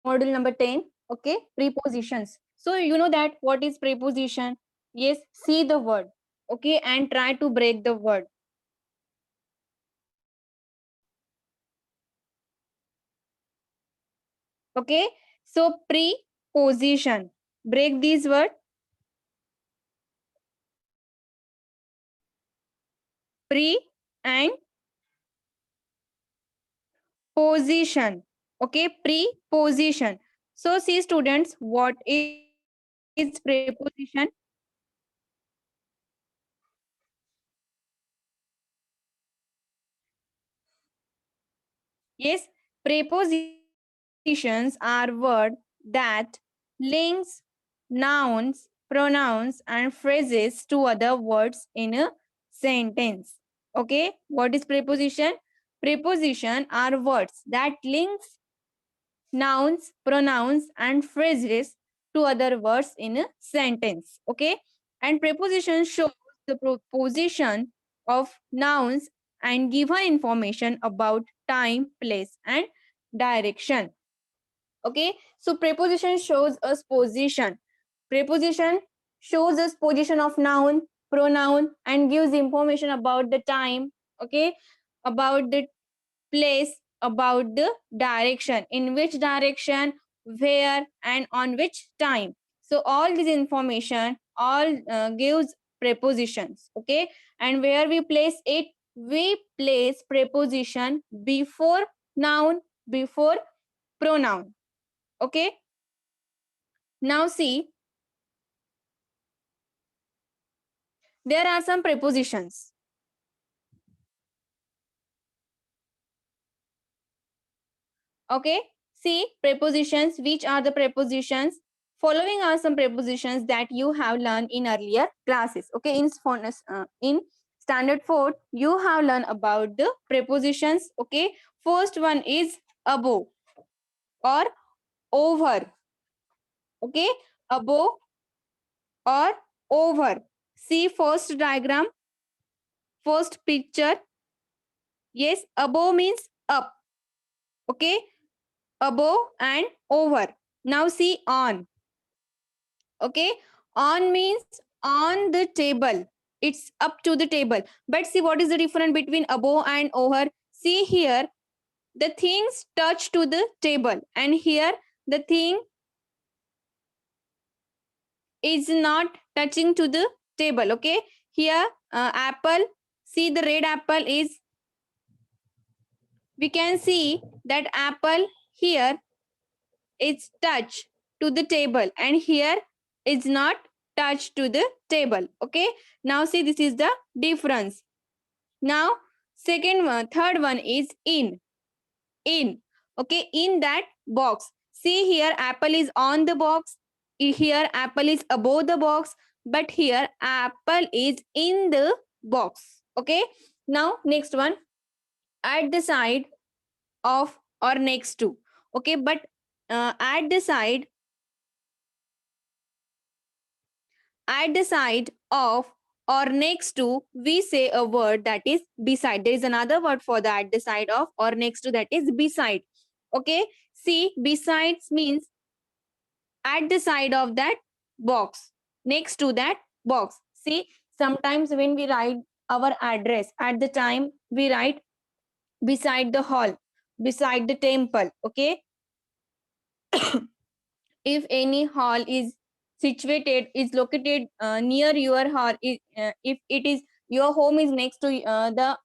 module number 10. Okay, prepositions. So you know that what is preposition? Yes, see the word, okay, and try to break the word. Okay, so preposition, break these word. Pre and position. Okay, preposition. So see students, what is preposition? Yes, prepositions are words that links nouns, pronouns, and phrases to other words in a sentence. Okay, what is preposition? Preposition are words that links nouns, pronouns, and phrases to other words in a sentence. Okay, and preposition shows the position of nouns and given information about time, place, and direction. Okay, so preposition shows us position. Preposition shows us position of noun, pronoun, and gives information about the time. Okay, about the place, about the direction, in which direction, where, and on which time. So all this information all gives prepositions. Okay, and where we place it, we place preposition before noun, before pronoun. Okay, now see, there are some prepositions. Okay, see prepositions. Which are the prepositions? Following are some prepositions that you have learned in earlier classes. Okay, in standard 4 you have learned about the prepositions. Okay, first one is above or over. Okay, above or over. See first diagram, first picture. Yes, above means up. Okay, above and over. Now see on. Okay, on means on the table, it's up to the table. But see what is the difference between above and over? See here, the things touch to the table, and here the thing is not touching to the table. Okay, here apple, see the red apple is, we can see that apple here is touch to the table, and here is not touched to the table. Okay, now see this is the difference. Now second one, third one is in. Okay, in that box. See here apple is on the box, here apple is above the box, but here apple is in the box. Okay, now next one, at the side of or next to. Okay, but at the side, at the side of or next to, we say a word that is beside. There is another word for that, at the side of or next to, that is beside. Okay, see besides means at the side of that box, next to that box. See, sometimes when we write our address, at the time we write beside the hall, beside the temple. Okay, if any hall is situated, is located near your hall, if it is, your home is next to the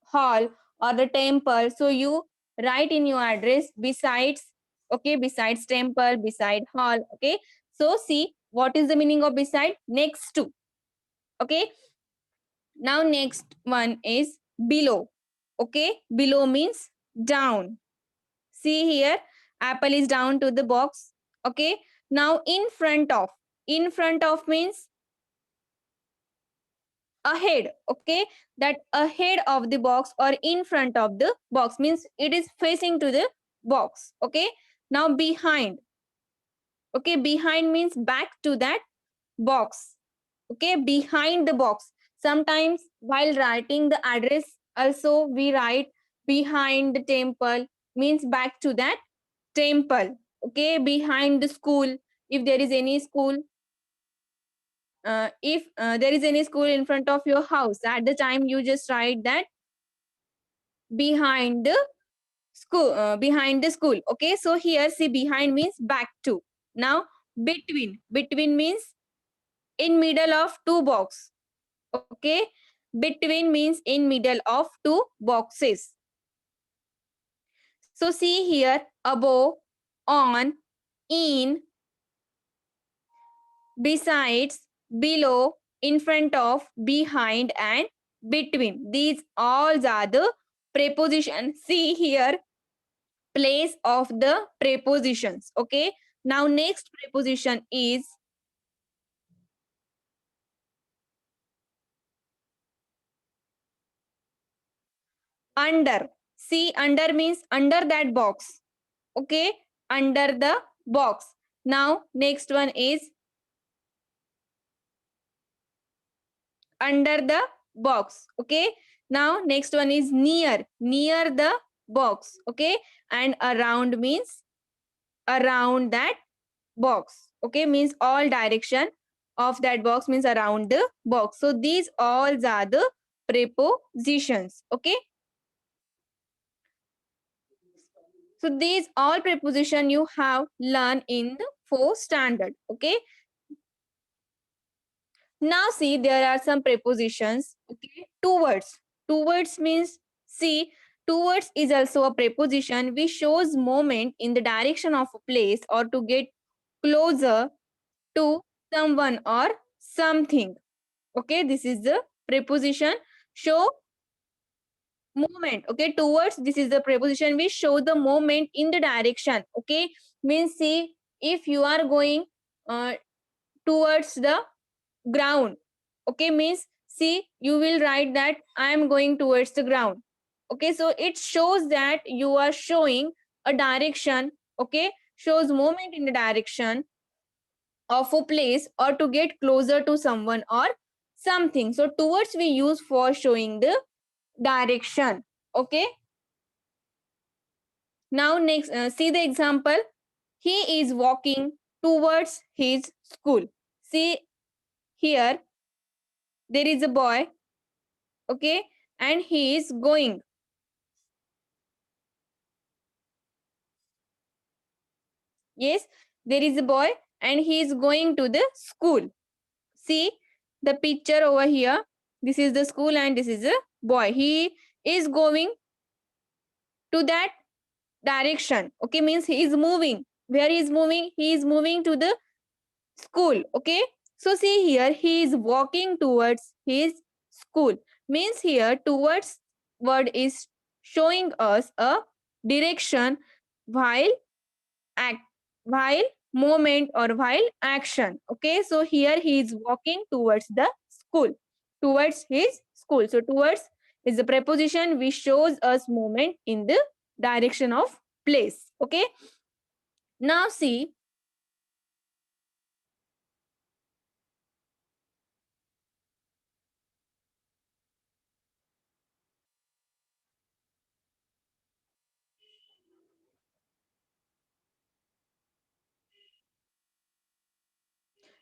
hall or the temple, so you write in your address besides. Okay, besides temple, beside hall. Okay, so see what is the meaning of beside? Next to. Okay, now next one is below. Okay, below means down. See here, apple is down to the box. Okay, now in front of. In front of means ahead. Okay, that ahead of the box or in front of the box means it is facing to the box. Okay, now behind. Okay, behind means back to that box. Okay, behind the box. Sometimes while writing the address also we write behind the temple, means back to that temple. Okay, behind the school. If there is any school, if there is any school in front of your house, at the time you just write that behind the school. Behind the school. Okay, so here see behind means back to. Now between means in middle of two box. Okay, between means in middle of two boxes. So see here above, on, in, besides, below, in front of, behind and between. These all are the prepositions. See here place of the prepositions. Okay, now next preposition is under. See under means under that box. Okay, under the box. Now next one is under the box. Okay, now next one is near the box. Okay, and around means around that box. Okay, means all direction of that box means around the box. So these all are the prepositions. Okay, so these all preposition you have learned in the fourth standard. Okay, now see there are some prepositions. Okay, towards. Towards means see towards is also a preposition which shows movement in the direction of a place or to get closer to someone or something. Okay, this is the preposition show movement. Okay, towards, this is the preposition which show the movement in the direction. Okay, means see if you are going towards the ground. Okay, means see you will write that I am going towards the ground. Okay, so it shows that you are showing a direction. Okay, shows movement in the direction of a place or to get closer to someone or something. So towards we use for showing the direction. Okay, now next see the example. He is walking towards his school. See here there is a boy. Okay, and he is going. Yes, there is a boy and he is going to the school. See the picture over here. This is the school and this is a boy. He is going to that direction. Okay, means he is moving. Where he is moving? He is moving to the school. Okay, so see here he is walking towards his school. Means here towards word is showing us a direction while act, while movement or while action. Okay, so here he is walking towards the school, towards his school. So towards is the preposition which shows us movement in the direction of place. Okay, now see,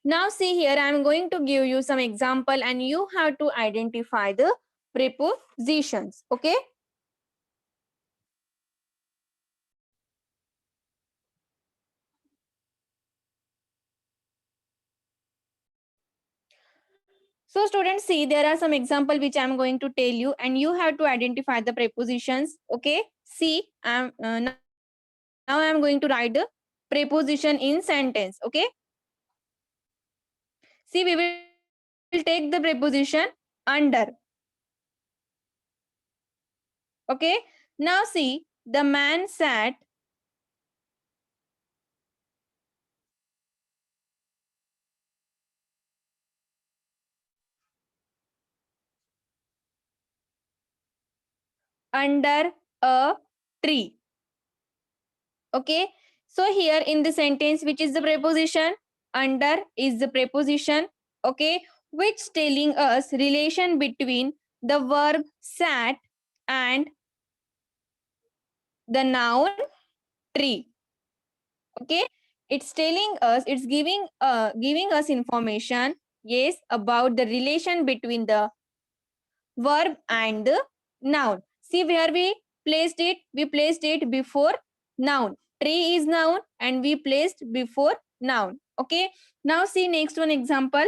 now see here I am going to give you some example and you have to identify the prepositions. Okay, so students, see there are some example which I am going to tell you and you have to identify the prepositions. Okay, see now I am going to write the preposition in sentence. Okay, see we will take the preposition under. Okay, now see the man sat under a tree. Okay, so here in the sentence which is the preposition under is the preposition. Okay, which telling us relation between the verb sat and the noun tree. Okay, it's telling us, it's giving us information, yes, about the relation between the verb and the noun. See where we placed it before noun. Tree is noun and we placed before noun. Okay, now see next one example.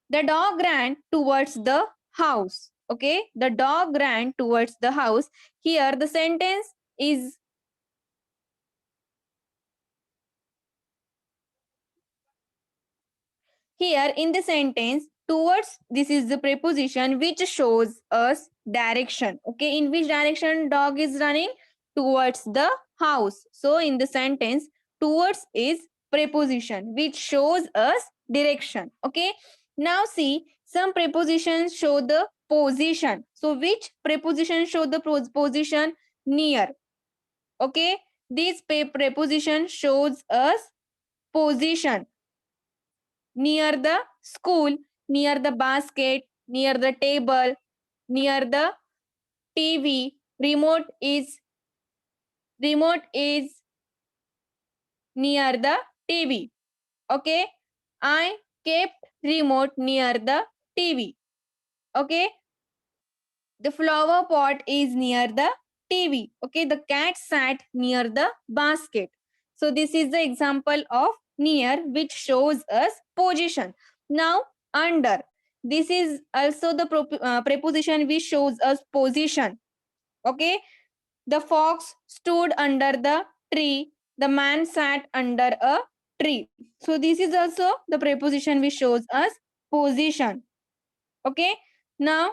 The dog ran towards the house. Okay, the dog ran towards the house. Here the sentence is, here in the sentence, towards, this is the preposition which shows us direction. Okay, in which direction dog is running? Towards the house. So in the sentence, towards is preposition which shows us direction. Okay, now see, some prepositions show the position. So which preposition show the position? Near. Okay, this preposition shows us position. Near the school, near the basket, near the table, near the TV. Remote is near the TV. Okay, I kept remote near the TV. Okay, the flower pot is near the TV. Okay, the cat sat near the basket. So this is the example of near which shows us position. Now under. This is also the preposition which shows us position. Okay, the fox stood under the tree. The man sat under a tree. So this is also the preposition which shows us position. Okay, now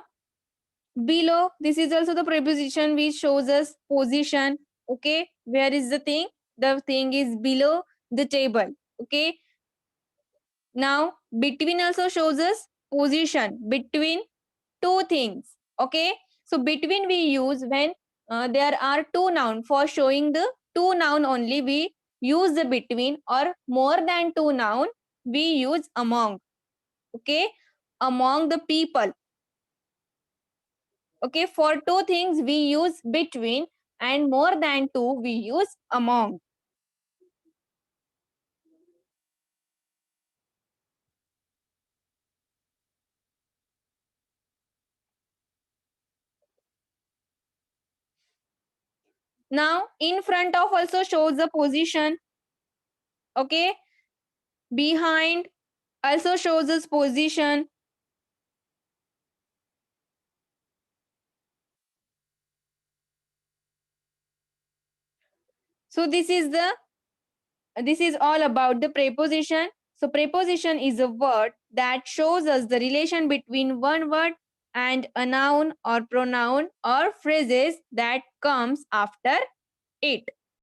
below, this is also the preposition which shows us position. Okay, where is the thing? The thing is below the table. Okay, now between also shows us position between two things. Okay, so between we use when there are two noun. For showing the two noun only we use the between, or more than two noun we use among. Okay, among the people. Okay, for two things we use between, and more than two we use among. Now in front of also shows the position. Okay, behind also shows us position. So this is all about the preposition. So preposition is a word that shows us the relation between one word and a noun or pronoun or phrases that comes after it.